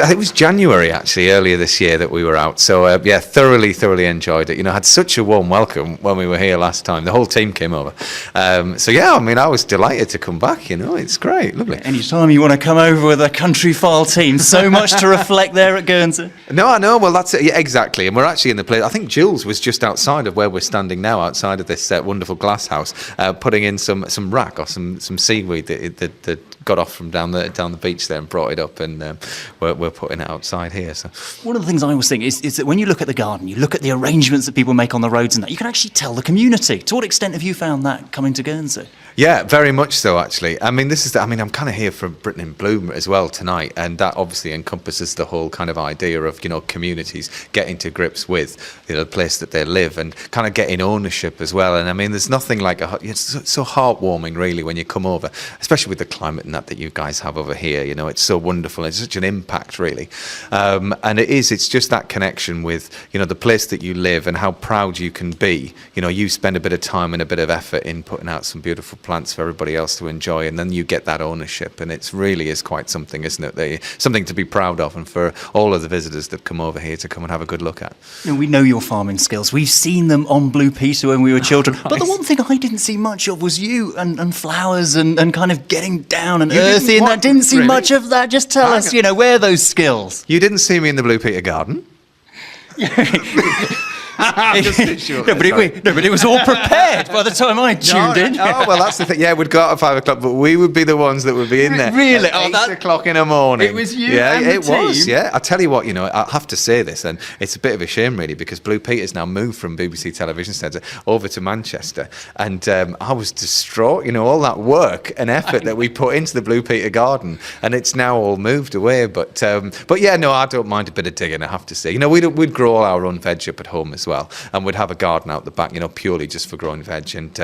it was January actually, earlier this year that we were out. So yeah, thoroughly enjoyed it. Had such a warm welcome when we were here last time. The whole team came over. So yeah, I mean, I was delighted to come back. It's great, lovely. Anytime you want to come over with a country file team, so much to reflect there at Guernsey. No, I know. Well, that's it. Yeah, exactly. And we're actually in the place. I think Jules was just outside of where we're standing now, outside of this wonderful glass house, putting in some rack or some seaweed that got off from down the beach there and brought it up, and we're putting it outside here. So one of the things I always think is that when you look at the garden, you look at the arrangements that people make on the roads and that, you can actually tell the community. To what extent have you found that coming to Guernsey? Yeah, very much so, actually. I mean, I'm kind of here for Britain in Bloom as well tonight, and that obviously encompasses the whole kind of idea of, communities getting to grips with, the place that they live and kind of getting ownership as well. And I mean, there's nothing like it's so heartwarming, really, when you come over, especially with the climate and that you guys have over here. It's so wonderful. It's such an impact, really. And it's just that connection with, the place that you live and how proud you can be. You spend a bit of time and a bit of effort in putting out some beautiful plants for everybody else to enjoy, and then you get that ownership, and it really is quite something, isn't it? Something to be proud of, and for all of the visitors that come over here to come and have a good look at. We know your farming skills. We've seen them on Blue Peter when we were children. Nice. But the one thing I didn't see much of was you and flowers and kind of getting down and earthy, and I didn't see much of that. Just tell us, where are those skills? You didn't see me in the Blue Peter garden? I'm just a bit sure. But it was all prepared by the time I tuned in. Oh, well, that's the thing. Yeah, we'd go out at 5 o'clock, but we would be the ones that would be in there. Really? At 8 o'clock in the morning. It was you and the it team? Was, yeah. I tell you what, I have to say this, and it's a bit of a shame, really, because Blue Peter's now moved from BBC Television Centre over to Manchester, and I was distraught, all that work and effort that we put into the Blue Peter garden, and it's now all moved away. But yeah, no, I don't mind a bit of digging, I have to say. We'd grow all our own veg up at home as well, and we'd have a garden out the back, purely just for growing veg. And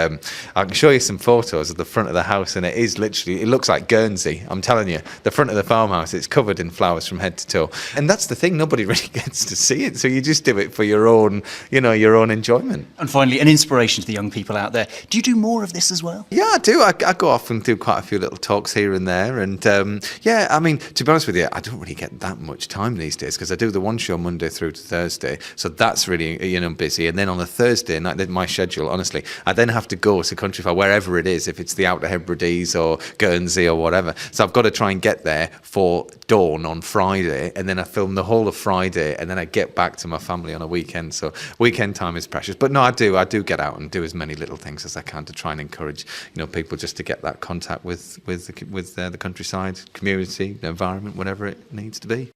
I can show you some photos of the front of the house, and it looks like Guernsey. I'm telling you, the front of the farmhouse, it's covered in flowers from head to toe. And that's the thing, nobody really gets to see it, so you just do it for your own enjoyment. And finally, an inspiration to the young people out there. Do you do more of this as well? Yeah, I do. I go off and do quite a few little talks here and there. And yeah, I mean, to be honest with you, I don't really get that much time these days, because I do the one show Monday through to Thursday, so that's really busy. And then on the Thursday night, my schedule, honestly, I then have to go to Countryfile, wherever it is, if it's the Outer Hebrides or Guernsey or whatever. So I've got to try and get there for dawn on Friday, and then I film the whole of Friday, and then I get back to my family on a weekend. So weekend time is precious. But no, I do get out and do as many little things as I can to try and encourage, people just to get that contact with the countryside, community, the environment, whatever it needs to be.